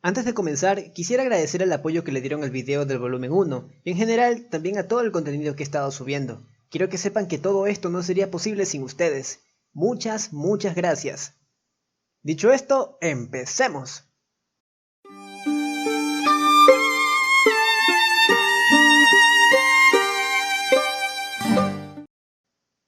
Antes de comenzar, quisiera agradecer el apoyo que le dieron al video del volumen 1, y en general también a todo el contenido que he estado subiendo. Quiero que sepan que todo esto no sería posible sin ustedes. Muchas gracias. Dicho esto, empecemos.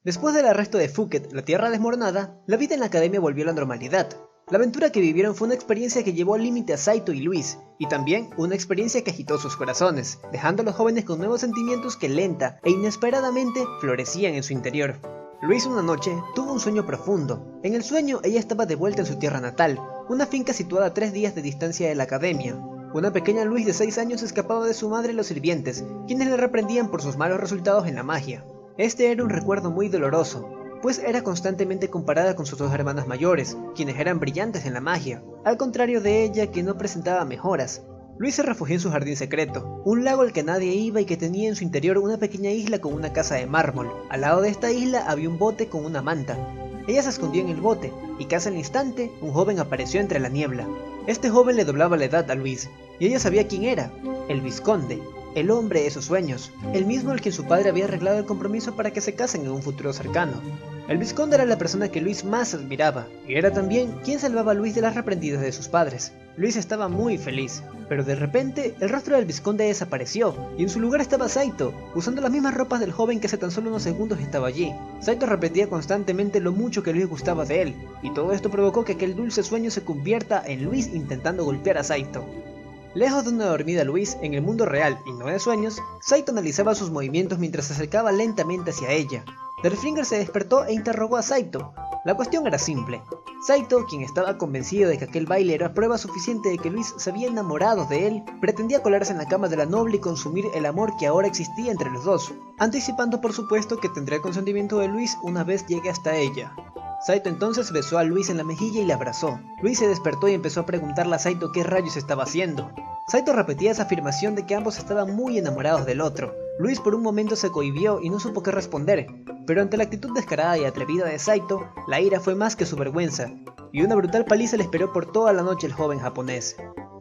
Después del arresto de Fouquet, la Tierra desmoronada, la vida en la academia volvió a la normalidad. La aventura que vivieron fue una experiencia que llevó al límite a Saito y Luis, y también una experiencia que agitó sus corazones, dejando a los jóvenes con nuevos sentimientos que lenta e inesperadamente florecían en su interior. Luis una noche tuvo un sueño profundo. En el sueño ella estaba de vuelta en su tierra natal, una finca situada a 3 días de distancia de la academia. Una pequeña Luis de 6 años escapaba de su madre y los sirvientes, quienes le reprendían por sus malos resultados en la magia. Este era un recuerdo muy doloroso, pues era constantemente comparada con sus 2 hermanas mayores, quienes eran brillantes en la magia, al contrario de ella que no presentaba mejoras. Luis se refugió en su jardín secreto, un lago al que nadie iba y que tenía en su interior una pequeña isla con una casa de mármol. Al lado de esta isla había un bote con una manta. Ella se escondió en el bote, y casi al instante, un joven apareció entre la niebla. Este joven le doblaba la edad a Luis, y ella sabía quién era: el vizconde, el hombre de sus sueños, el mismo al que su padre había arreglado el compromiso para que se casen en un futuro cercano. El vizconde era la persona que Luis más admiraba, y era también quien salvaba a Luis de las reprendidas de sus padres. Luis estaba muy feliz, pero de repente el rostro del vizconde desapareció, y en su lugar estaba Saito, usando las mismas ropas del joven que hace tan solo unos segundos estaba allí. Saito repetía constantemente lo mucho que Luis gustaba de él, y todo esto provocó que aquel dulce sueño se convierta en Luis intentando golpear a Saito. Lejos de una dormida Luis, en el mundo real y no de sueños, Saito analizaba sus movimientos mientras se acercaba lentamente hacia ella. Derflinger se despertó e interrogó a Saito. La cuestión era simple. Saito, quien estaba convencido de que aquel baile era prueba suficiente de que Luis se había enamorado de él, pretendía colarse en la cama de la noble y consumir el amor que ahora existía entre los dos, anticipando por supuesto que tendría el consentimiento de Luis una vez llegue hasta ella. Saito entonces besó a Luis en la mejilla y le abrazó. Luis se despertó y empezó a preguntarle a Saito qué rayos estaba haciendo. Saito repetía esa afirmación de que ambos estaban muy enamorados del otro. Luis por un momento se cohibió y no supo qué responder, pero ante la actitud descarada y atrevida de Saito, la ira fue más que su vergüenza, y una brutal paliza le esperó por toda la noche al joven japonés.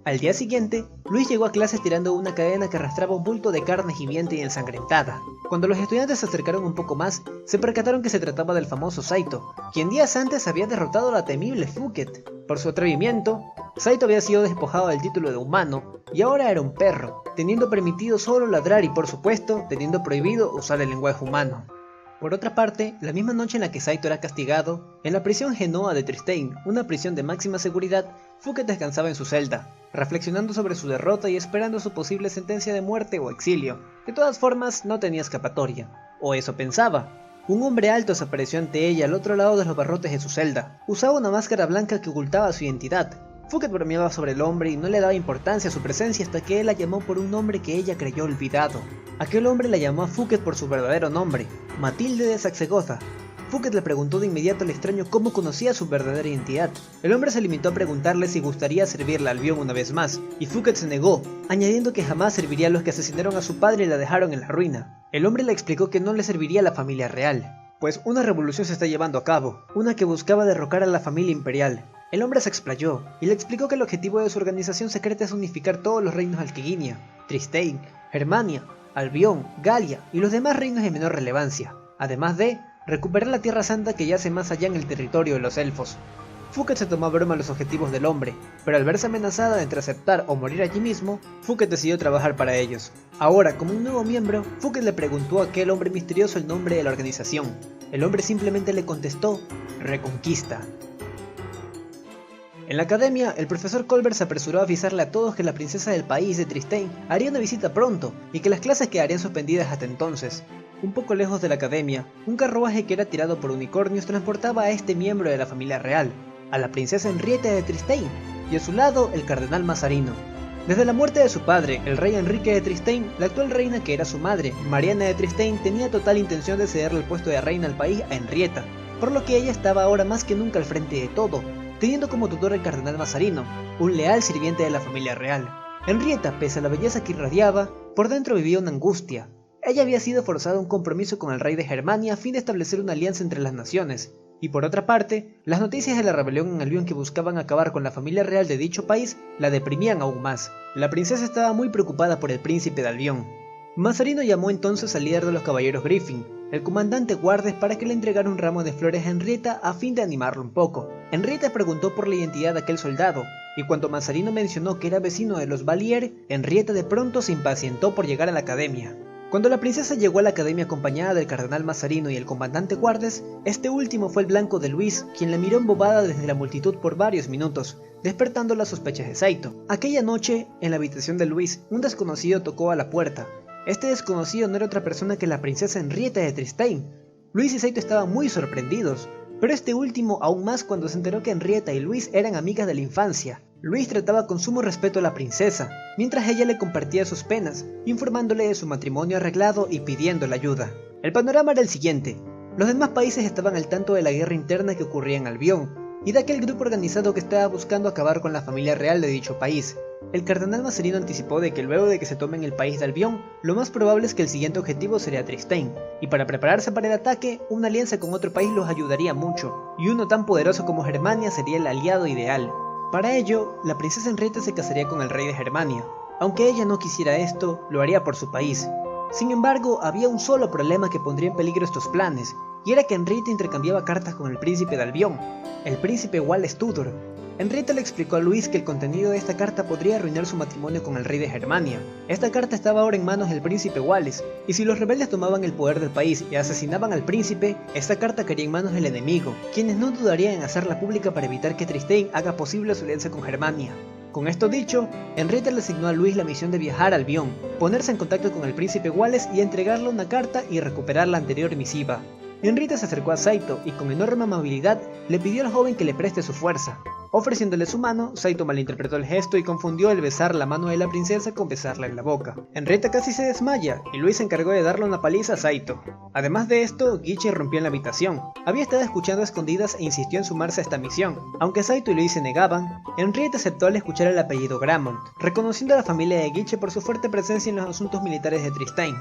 Al día siguiente, Luis llegó a clase tirando una cadena que arrastraba un bulto de carne gimiente y ensangrentada. Cuando los estudiantes se acercaron un poco más, se percataron que se trataba del famoso Saito, quien días antes había derrotado a la temible Fouquet. Por su atrevimiento, Saito había sido despojado del título de humano, y ahora era un perro, teniendo permitido solo ladrar y por supuesto, teniendo prohibido usar el lenguaje humano. Por otra parte, la misma noche en la que Saito era castigado, en la prisión Genoa de Tristein, una prisión de máxima seguridad, Fouquet descansaba en su celda, reflexionando sobre su derrota y esperando su posible sentencia de muerte o exilio. De todas formas, no tenía escapatoria, o eso pensaba. Un hombre alto se apareció ante ella al otro lado de los barrotes de su celda. Usaba una máscara blanca que ocultaba su identidad. Fouquet bromeaba sobre el hombre y no le daba importancia a su presencia hasta que él la llamó por un nombre que ella creyó olvidado. Aquel hombre la llamó a Fouquet por su verdadero nombre, Matilde de Saxe-Gotha. Fouquet le preguntó de inmediato al extraño cómo conocía su verdadera identidad. El hombre se limitó a preguntarle si gustaría servirle al Albión una vez más, y Fouquet se negó, añadiendo que jamás serviría a los que asesinaron a su padre y la dejaron en la ruina. El hombre le explicó que no le serviría a la familia real, pues una revolución se está llevando a cabo, una que buscaba derrocar a la familia imperial. El hombre se explayó, y le explicó que el objetivo de su organización secreta es unificar todos los reinos Alqueguinia, Tristein, Germania, Albión, Galia y los demás reinos de menor relevancia, además de recuperar la Tierra Santa que yace más allá en el territorio de los elfos. Fouquet se tomó a broma los objetivos del hombre, pero al verse amenazada entre aceptar o morir allí mismo, Fouquet decidió trabajar para ellos. Ahora, como un nuevo miembro, Fouquet le preguntó a aquel hombre misterioso el nombre de la organización. El hombre simplemente le contestó: Reconquista. En la academia, el profesor Colbert se apresuró a avisarle a todos que la princesa del país de Tristein haría una visita pronto y que las clases quedarían suspendidas hasta entonces. Un poco lejos de la academia, un carruaje que era tirado por unicornios transportaba a este miembro de la familia real, a la princesa Henrietta de Tristein, y a su lado el cardenal Mazarino. Desde la muerte de su padre, el rey Enrique de Tristein, la actual reina que era su madre, Mariana de Tristein, tenía total intención de cederle el puesto de reina al país a Henrietta, por lo que ella estaba ahora más que nunca al frente de todo, teniendo como tutor al cardenal Mazarino, un leal sirviente de la familia real. Henrietta, pese a la belleza que irradiaba, por dentro vivía una angustia. Ella había sido forzada a un compromiso con el rey de Germania a fin de establecer una alianza entre las naciones, y por otra parte, las noticias de la rebelión en Albion que buscaban acabar con la familia real de dicho país la deprimían aún más. La princesa estaba muy preocupada por el príncipe de Albion. Mazarino llamó entonces al líder de los caballeros Griffin, el comandante Wardes, para que le entregara un ramo de flores a Henrietta a fin de animarlo un poco. Henrietta preguntó por la identidad de aquel soldado, y cuando Mazarino mencionó que era vecino de los Valier, Henrietta de pronto se impacientó por llegar a la academia. Cuando la princesa llegó a la academia acompañada del cardenal Mazarino y el comandante Wardes, este último fue el blanco de Luis, quien la miró embobada desde la multitud por varios minutos, despertando las sospechas de Saito. Aquella noche, en la habitación de Luis, un desconocido tocó a la puerta. Este desconocido no era otra persona que la princesa Henrietta de Tristane. Luis y Saito estaban muy sorprendidos, pero este último aún más cuando se enteró que Henrietta y Luis eran amigas de la infancia. Luis trataba con sumo respeto a la princesa, mientras ella le compartía sus penas, informándole de su matrimonio arreglado y pidiéndole ayuda. El panorama era el siguiente: los demás países estaban al tanto de la guerra interna que ocurría en Albion, y de aquel grupo organizado que estaba buscando acabar con la familia real de dicho país. El cardenal Mazarino anticipó de que luego de que se tomen el país de Albion, lo más probable es que el siguiente objetivo sería Tristane, y para prepararse para el ataque, una alianza con otro país los ayudaría mucho, y uno tan poderoso como Germania sería el aliado ideal. Para ello, la princesa Henrietta se casaría con el rey de Germania. Aunque ella no quisiera esto, lo haría por su país. Sin embargo, había un solo problema que pondría en peligro estos planes, y era que Henrietta intercambiaba cartas con el príncipe de Albion, el príncipe Wallace Tudor. Henrietta le explicó a Luis que el contenido de esta carta podría arruinar su matrimonio con el rey de Germania. Esta carta estaba ahora en manos del príncipe Wallace, y si los rebeldes tomaban el poder del país y asesinaban al príncipe, esta carta caería en manos del enemigo, quienes no dudarían en hacerla pública para evitar que Tristane haga posible su alianza con Germania. Con esto dicho, Henrietta le asignó a Luis la misión de viajar a Albion, ponerse en contacto con el príncipe Wallace y entregarle una carta y recuperar la anterior misiva. Henrietta se acercó a Saito y con enorme amabilidad le pidió al joven que le preste su fuerza. Ofreciéndole su mano, Saito malinterpretó el gesto y confundió el besar la mano de la princesa con besarla en la boca. Henrietta casi se desmaya y Luis se encargó de darle una paliza a Saito. Además de esto, Guiche irrumpió en la habitación. Había estado escuchando a escondidas e insistió en sumarse a esta misión. Aunque Saito y Luis se negaban, Henrietta aceptó al escuchar el apellido Gramont, reconociendo a la familia de Guiche por su fuerte presencia en los asuntos militares de Tristane.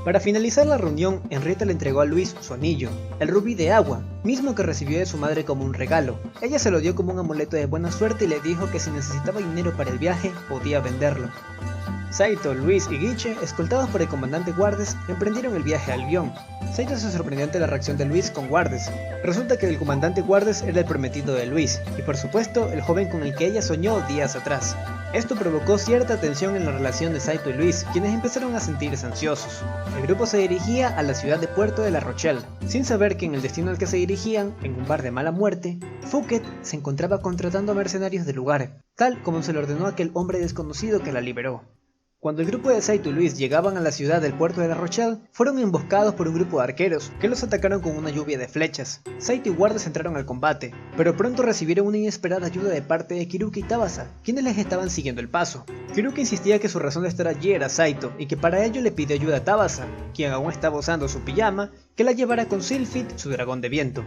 Para finalizar la reunión, Henrietta le entregó a Luis su anillo, el rubí de agua, mismo que recibió de su madre como un regalo. Ella se lo dio como un amuleto de buena suerte y le dijo que si necesitaba dinero para el viaje, podía venderlo. Saito, Luis y Guiche, escoltados por el comandante Wardes, emprendieron el viaje a Albion. Saito se sorprendió ante la reacción de Luis con Wardes. Resulta que el comandante Wardes era el prometido de Luis, y por supuesto, el joven con el que ella soñó días atrás. Esto provocó cierta tensión en la relación de Saito y Luis, quienes empezaron a sentirse ansiosos. El grupo se dirigía a la ciudad de Puerto de la Rochelle, sin saber que en el destino al que se dirigían, en un bar de mala muerte, Fouquet se encontraba contratando a mercenarios del lugar, tal como se le ordenó a aquel hombre desconocido que la liberó. Cuando el grupo de Saito y Luis llegaban a la ciudad del Puerto de la Rochelle, fueron emboscados por un grupo de arqueros, que los atacaron con una lluvia de flechas. Saito y Wardes entraron al combate, pero pronto recibieron una inesperada ayuda de parte de Kiruki y Tabasa, quienes les estaban siguiendo el paso. Kiruki insistía que su razón de estar allí era Saito, y que para ello le pidió ayuda a Tabasa, quien aún estaba usando su pijama, que la llevara con Sylphid, su dragón de viento.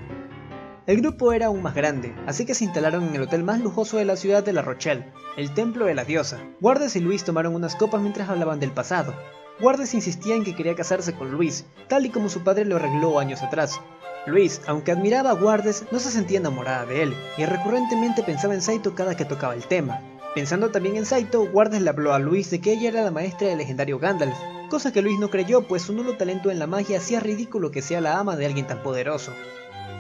El grupo era aún más grande, así que se instalaron en el hotel más lujoso de la ciudad de La Rochelle, el Templo de la Diosa. Wardes y Luis tomaron unas copas mientras hablaban del pasado. Wardes insistía en que quería casarse con Luis, tal y como su padre lo arregló años atrás. Luis, aunque admiraba a Wardes, no se sentía enamorada de él, y recurrentemente pensaba en Saito cada que tocaba el tema. Pensando también en Saito, Wardes le habló a Luis de que ella era la maestra del legendario Gandalf, cosa que Luis no creyó, pues su nulo talento en la magia hacía ridículo que sea la ama de alguien tan poderoso.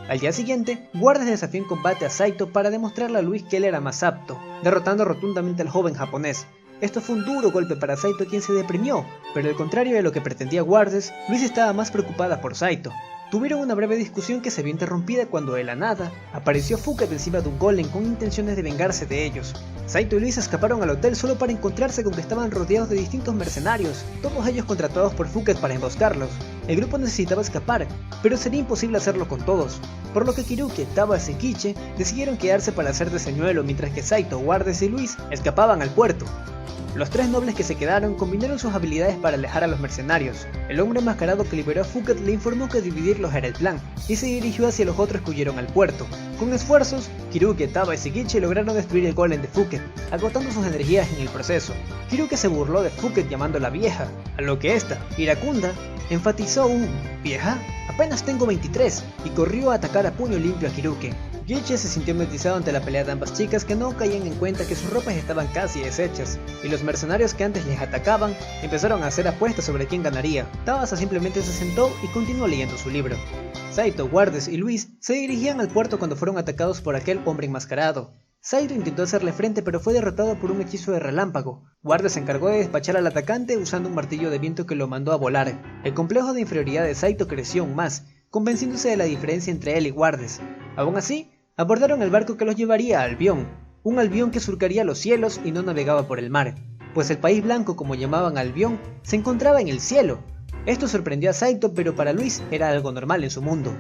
Al día siguiente, Wardes desafió en combate a Saito para demostrarle a Luis que él era más apto, derrotando rotundamente al joven japonés. Esto fue un duro golpe para Saito, quien se deprimió, pero al contrario de lo que pretendía Wardes, Luis estaba más preocupada por Saito. Tuvieron una breve discusión que se vio interrumpida cuando de la nada apareció Fouquet encima de un golem con intenciones de vengarse de ellos. Saito y Luis escaparon al hotel solo para encontrarse con que estaban rodeados de distintos mercenarios, todos ellos contratados por Fouquet para emboscarlos. El grupo necesitaba escapar, pero sería imposible hacerlo con todos, por lo que Kiruki, Tabas y Guiche decidieron quedarse para hacer de señuelo mientras que Saito, Wardes y Luis escapaban al puerto. Los tres nobles que se quedaron combinaron sus habilidades para alejar a los mercenarios. El hombre enmascarado que liberó a Fouquet le informó que dividirlos era el plan, y se dirigió hacia los otros que huyeron al puerto. Con esfuerzos, Kiruki, Tabas y Guiche lograron destruir el golem de Fouquet, agotando sus energías en el proceso. Kiruki se burló de Fouquet llamándola vieja, a lo que esta, iracunda, enfatizó un ¿vieja? apenas tengo 23, y corrió a atacar a puño limpio a Kiruke. Gilche se sintió hipnotizado ante la pelea de ambas chicas, que no caían en cuenta que sus ropas estaban casi deshechas, y los mercenarios que antes les atacaban empezaron a hacer apuestas sobre quién ganaría. Tabasa simplemente se sentó y continuó leyendo su libro. Saito, Wardes y Luis se dirigían al puerto cuando fueron atacados por aquel hombre enmascarado. Saito intentó hacerle frente, pero fue derrotado por un hechizo de relámpago. Wardes se encargó de despachar al atacante usando un martillo de viento que lo mandó a volar. El complejo de inferioridad de Saito creció aún más, convenciéndose de la diferencia entre él y Wardes. Aún así, abordaron el barco que los llevaría a Albion, un Albion que surcaría los cielos y no navegaba por el mar, pues el país blanco, como llamaban a Albion, se encontraba en el cielo. Esto sorprendió a Saito, pero para Luis era algo normal en su mundo.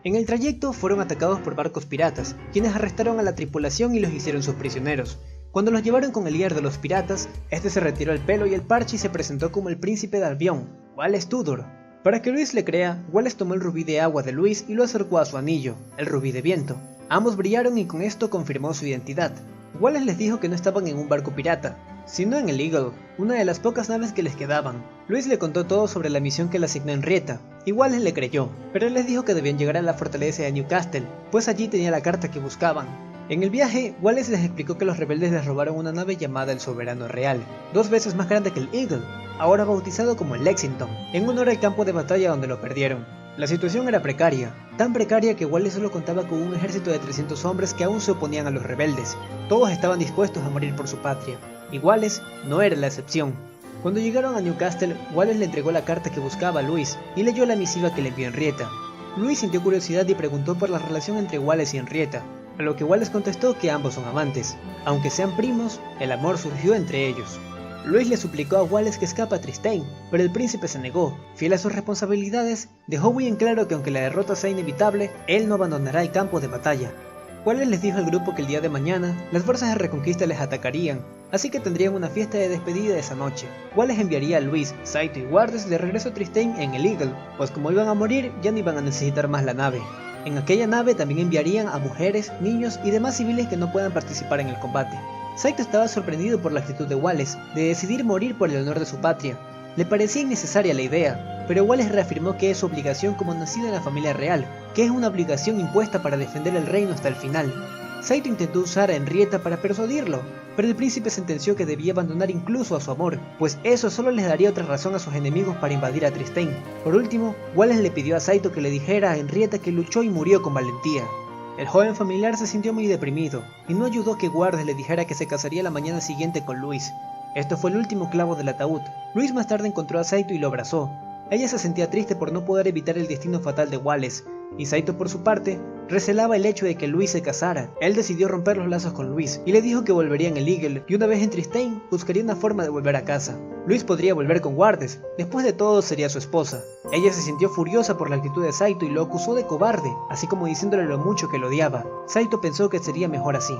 En el trayecto fueron atacados por barcos piratas, quienes arrestaron a la tripulación y los hicieron sus prisioneros. Cuando los llevaron con el líder de los piratas, este se retiró el pelo y el parche y se presentó como el príncipe de Albion, Wallace Tudor. Para que Luis le crea, Wallace tomó el rubí de agua de Luis y lo acercó a su anillo, el rubí de viento. Ambos brillaron y con esto confirmó su identidad. Wallace les dijo que no estaban en un barco pirata, sino en el Eagle, una de las pocas naves que les quedaban. Luis le contó todo sobre la misión que le asignó Henrietta, y Wallace le creyó, pero les dijo que debían llegar a la fortaleza de Newcastle, pues allí tenía la carta que buscaban. En el viaje, Wallace les explicó que los rebeldes les robaron una nave llamada el Soberano Real, 2 veces más grande que el Eagle, ahora bautizado como el Lexington, en honor al campo de batalla donde lo perdieron. La situación era precaria, tan precaria que Wallace solo contaba con un ejército de 300 hombres que aún se oponían a los rebeldes. Todos estaban dispuestos a morir por su patria, y Wallace no era la excepción. Cuando llegaron a Newcastle, Wallace le entregó la carta que buscaba a Luis y leyó la misiva que le envió Henrietta. Luis sintió curiosidad y preguntó por la relación entre Wallace y Henrietta, a lo que Wallace contestó que ambos son amantes. Aunque sean primos, el amor surgió entre ellos. Luis le suplicó a Wallace que escape a Tristane, pero el príncipe se negó. Fiel a sus responsabilidades, dejó muy en claro que aunque la derrota sea inevitable, él no abandonará el campo de batalla. Wallace les dijo al grupo que el día de mañana, las fuerzas de reconquista les atacarían, así que tendrían una fiesta de despedida esa noche. Wallace enviaría a Luis, Saito y Wardes de regreso a Tristane en el Eagle, pues como iban a morir, ya no iban a necesitar más la nave. En aquella nave también enviarían a mujeres, niños y demás civiles que no puedan participar en el combate. Saito estaba sorprendido por la actitud de Wallace, de decidir morir por el honor de su patria. Le parecía innecesaria la idea, pero Wallace reafirmó que es su obligación como nacido en la familia real, que es una obligación impuesta para defender el reino hasta el final. Saito intentó usar a Henrietta para persuadirlo, pero el príncipe sentenció que debía abandonar incluso a su amor, pues eso solo les daría otra razón a sus enemigos para invadir a Tristane. Por último, Wallace le pidió a Saito que le dijera a Henrietta que luchó y murió con valentía. El joven familiar se sintió muy deprimido, y no ayudó que Wardes le dijera que se casaría la mañana siguiente con Luis. Esto fue el último clavo del ataúd. Luis más tarde encontró a Saito y lo abrazó. Ella se sentía triste por no poder evitar el destino fatal de Wallace, y Saito por su parte, recelaba el hecho de que Luis se casara. Él decidió romper los lazos con Luis, y le dijo que volvería en el Eagle, y una vez en Tristane, buscaría una forma de volver a casa. Luis podría volver con Wardes, después de todo sería su esposa. Ella se sintió furiosa por la actitud de Saito y lo acusó de cobarde, así como diciéndole lo mucho que lo odiaba. Saito pensó que sería mejor así.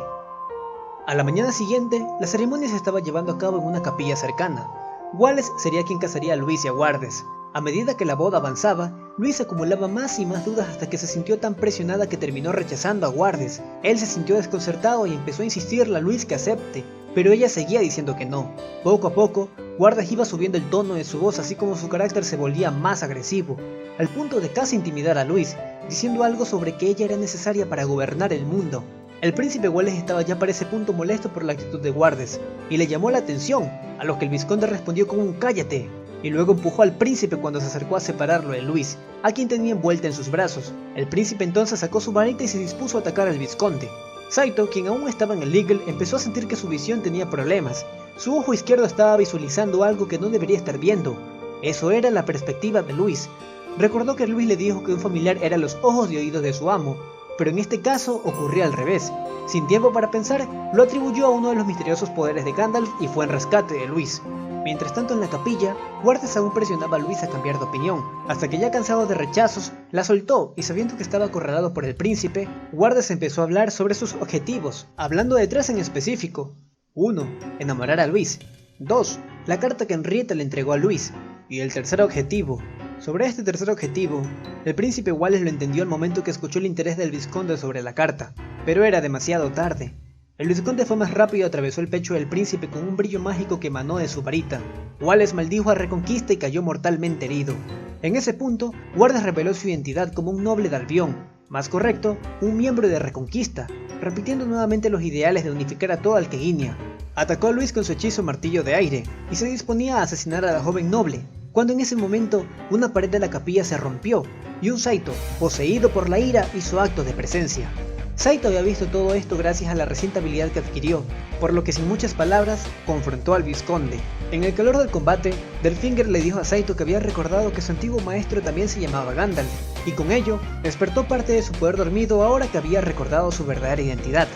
A la mañana siguiente, la ceremonia se estaba llevando a cabo en una capilla cercana. Wallace sería quien casaría a Luis y a Wardes. A medida que la boda avanzaba, Luis acumulaba más y más dudas hasta que se sintió tan presionada que terminó rechazando a Wardes. Él se sintió desconcertado y empezó a insistirle a Luis que acepte, pero ella seguía diciendo que no. Poco a poco, Wardes iba subiendo el tono de su voz así como su carácter se volvía más agresivo, al punto de casi intimidar a Luis, diciendo algo sobre que ella era necesaria para gobernar el mundo. El príncipe Wallace estaba ya para ese punto molesto por la actitud de Wardes, y le llamó la atención, a lo que el vizconde respondió con un «cállate», y luego empujó al príncipe cuando se acercó a separarlo de Luis, a quien tenía envuelta en sus brazos. El príncipe entonces sacó su varita y se dispuso a atacar al vizconde. Saito, quien aún estaba en el Eagle, empezó a sentir que su visión tenía problemas. Su ojo izquierdo estaba visualizando algo que no debería estar viendo. Eso era la perspectiva de Luis. Recordó que Luis le dijo que un familiar era los ojos y oídos de su amo, pero en este caso ocurría al revés. Sin tiempo para pensar, lo atribuyó a uno de los misteriosos poderes de Gandalf y fue en rescate de Luis. Mientras tanto en la capilla, Wardes aún presionaba a Luis a cambiar de opinión, hasta que ya cansado de rechazos, la soltó y sabiendo que estaba acorralado por el príncipe, Wardes empezó a hablar sobre sus objetivos, hablando de 3 en específico. 1. Enamorar a Luis. 2. La carta que Henrietta le entregó a Luis. Y el tercer objetivo. Sobre este tercer objetivo, el príncipe Wallace lo entendió al momento que escuchó el interés del vizconde sobre la carta, pero era demasiado tarde. El vizconde fue más rápido y atravesó el pecho del príncipe con un brillo mágico que emanó de su varita. Wallace maldijo a Reconquista y cayó mortalmente herido. En ese punto, Wardes reveló su identidad como un noble de Albion, más correcto, un miembro de Reconquista, repitiendo nuevamente los ideales de unificar a toda Alqueguinia. Atacó a Luis con su hechizo Martillo de Aire y se disponía a asesinar a la joven noble, cuando en ese momento una pared de la capilla se rompió y un Saito, poseído por la ira, hizo acto de presencia. Saito había visto todo esto gracias a la reciente habilidad que adquirió, por lo que sin muchas palabras, confrontó al vizconde. En el calor del combate, Delfinger le dijo a Saito que había recordado que su antiguo maestro también se llamaba Gandalf, y con ello, despertó parte de su poder dormido ahora que había recordado su verdadera identidad.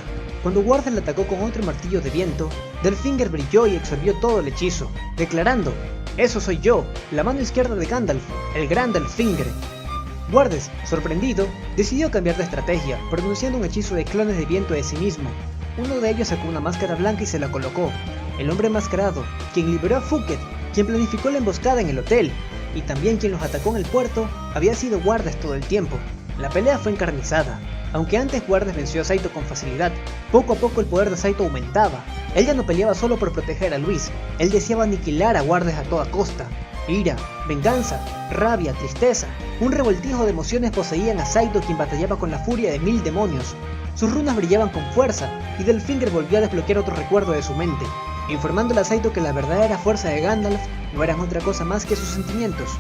Cuando Warden le atacó con otro martillo de viento, Delfinger brilló y absorbió todo el hechizo, declarando: "Eso soy yo, la mano izquierda de Gandalf, el gran Delfinger". Wardes, sorprendido, decidió cambiar de estrategia, pronunciando un hechizo de clones de viento de sí mismo. Uno de ellos sacó una máscara blanca y se la colocó. El hombre enmascarado, quien liberó a Fouquet, quien planificó la emboscada en el hotel, y también quien los atacó en el puerto, había sido Wardes todo el tiempo. La pelea fue encarnizada. Aunque antes Wardes venció a Saito con facilidad, poco a poco el poder de Saito aumentaba. Él ya no peleaba solo por proteger a Luis, él deseaba aniquilar a Wardes a toda costa. Ira, venganza, rabia, tristeza, un revoltijo de emociones poseían a Saito, quien batallaba con la furia de 1000 demonios. Sus runas brillaban con fuerza, y Delfinger volvió a desbloquear otro recuerdo de su mente, informándole a Saito que la verdadera fuerza de Gandalf no eran otra cosa más que sus sentimientos.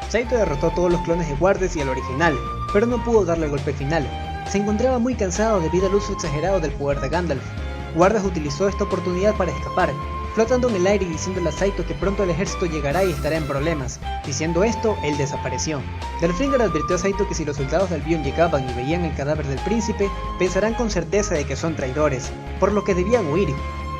Saito derrotó a todos los clones de Wardes y al original, pero no pudo darle el golpe final. Se encontraba muy cansado debido al uso exagerado del poder de Gandalf. Wardes utilizó esta oportunidad para escapar, flotando en el aire y diciéndole a Saito que pronto el ejército llegará y estará en problemas. Diciendo esto, él desapareció. Delfinger advirtió a Saito que si los soldados de Albion llegaban y veían el cadáver del príncipe, pensarán con certeza de que son traidores, por lo que debían huir.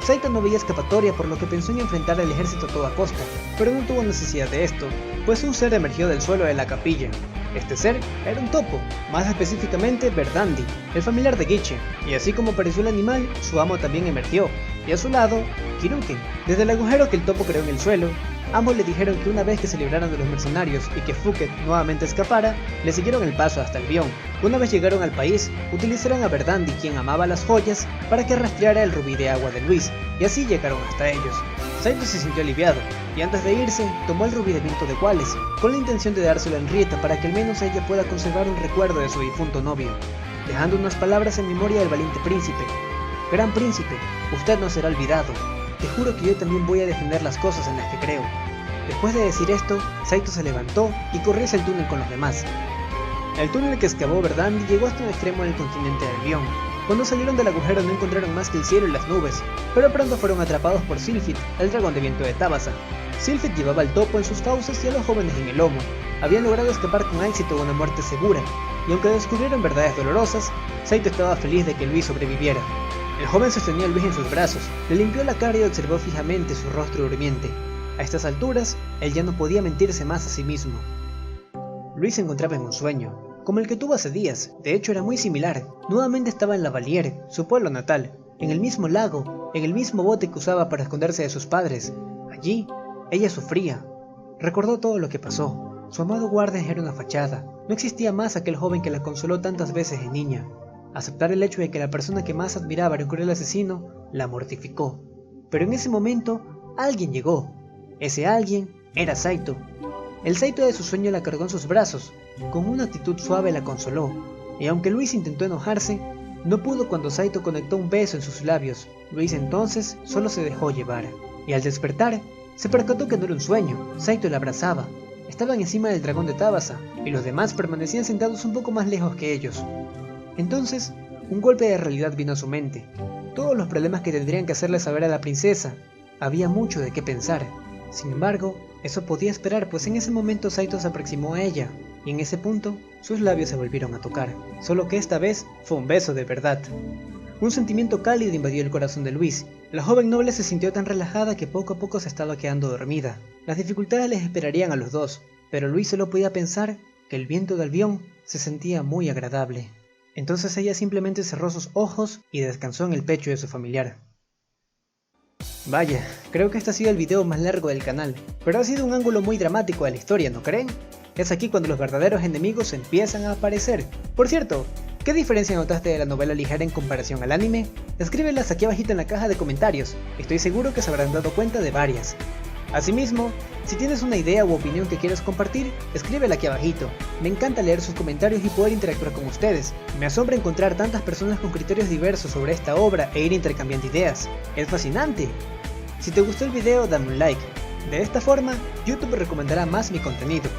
Saito no veía escapatoria, por lo que pensó en enfrentar al ejército a toda costa, pero no tuvo necesidad de esto, pues un ser emergió del suelo de la capilla. Este ser era un topo, más específicamente Verdandi, el familiar de Guiche, y así como apareció el animal, su amo también emergió, y a su lado, Kiruken. Desde el agujero que el topo creó en el suelo, ambos le dijeron que una vez que se libraran de los mercenarios y que Fouquet nuevamente escapara, le siguieron el paso hasta Albion. Una vez llegaron al país, utilizaron a Verdandi, quien amaba las joyas, para que rastreara el rubí de agua de Luis, y así llegaron hasta ellos. Saito se sintió aliviado, y antes de irse, tomó el rubí de viento de Wallace, con la intención de dárselo a Henrietta para que al menos ella pueda conservar un recuerdo de su difunto novio, dejando unas palabras en memoria del valiente príncipe. Gran príncipe, usted no será olvidado. Te juro que yo también voy a defender las cosas en las que creo. Después de decir esto, Saito se levantó y corrió hacia el túnel con los demás. El túnel que excavó Verdandi llegó hasta un extremo del continente de Albion. Cuando salieron del agujero no encontraron más que el cielo y las nubes, pero pronto fueron atrapados por Sylphid, el dragón de viento de Tabasa. Sylphid llevaba al topo en sus fauces y a los jóvenes en el lomo. Habían logrado escapar con éxito a una muerte segura, y aunque descubrieron verdades dolorosas, Saito estaba feliz de que Luis sobreviviera. El joven sostenía a Luis en sus brazos, le limpió la cara y observó fijamente su rostro durmiente. A estas alturas, él ya no podía mentirse más a sí mismo. Luis se encontraba en un sueño, como el que tuvo hace días. De hecho era muy similar. Nuevamente estaba en La Valliere, su pueblo natal, en el mismo lago, en el mismo bote que usaba para esconderse de sus padres. Allí, ella sufría. Recordó todo lo que pasó. Su amado Warden era una fachada. No existía más aquel joven que la consoló tantas veces de niña. Aceptar el hecho de que la persona que más admiraba era un cruel asesino, la mortificó. Pero en ese momento, alguien llegó. Ese alguien era Saito. El Saito de su sueño la cargó en sus brazos. Con una actitud suave la consoló. Y aunque Luis intentó enojarse, no pudo cuando Saito conectó un beso en sus labios. Luis entonces solo se dejó llevar. Y al despertar, se percató que no era un sueño. Saito la abrazaba. Estaban encima del dragón de Tabasa, y los demás permanecían sentados un poco más lejos que ellos. Entonces, un golpe de realidad vino a su mente. Todos los problemas que tendrían que hacerle saber a la princesa. Había mucho de qué pensar. Sin embargo, eso podía esperar, pues en ese momento Saito se aproximó a ella, y en ese punto, sus labios se volvieron a tocar. Solo que esta vez, fue un beso de verdad. Un sentimiento cálido invadió el corazón de Luis. La joven noble se sintió tan relajada que poco a poco se estaba quedando dormida. Las dificultades les esperarían a los dos, pero Luis solo podía pensar que el viento de Albion se sentía muy agradable. Entonces ella simplemente cerró sus ojos y descansó en el pecho de su familiar. Vaya, creo que este ha sido el video más largo del canal, pero ha sido un ángulo muy dramático de la historia, ¿no creen? Es aquí cuando los verdaderos enemigos empiezan a aparecer. Por cierto, ¿Qué diferencia notaste de la novela ligera en comparación al anime? Escríbelas aquí abajito en la caja de comentarios, estoy seguro que se habrán dado cuenta de varias. Asimismo, si tienes una idea u opinión que quieras compartir, escríbela aquí abajito. Me encanta leer sus comentarios y poder interactuar con ustedes. Me asombra encontrar tantas personas con criterios diversos sobre esta obra e ir intercambiando ideas. Es fascinante. Si te gustó el video, dame un like. De esta forma, YouTube recomendará más mi contenido.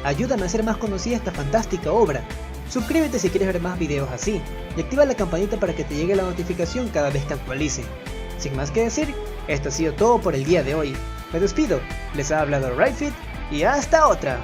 Ayúdame a hacer más conocida esta fantástica obra. Suscríbete si quieres ver más videos así, y activa la campanita para que te llegue la notificación cada vez que actualice. Sin más que decir, esto ha sido todo por el día de hoy. Me despido, les ha hablado Rightfit y hasta otra.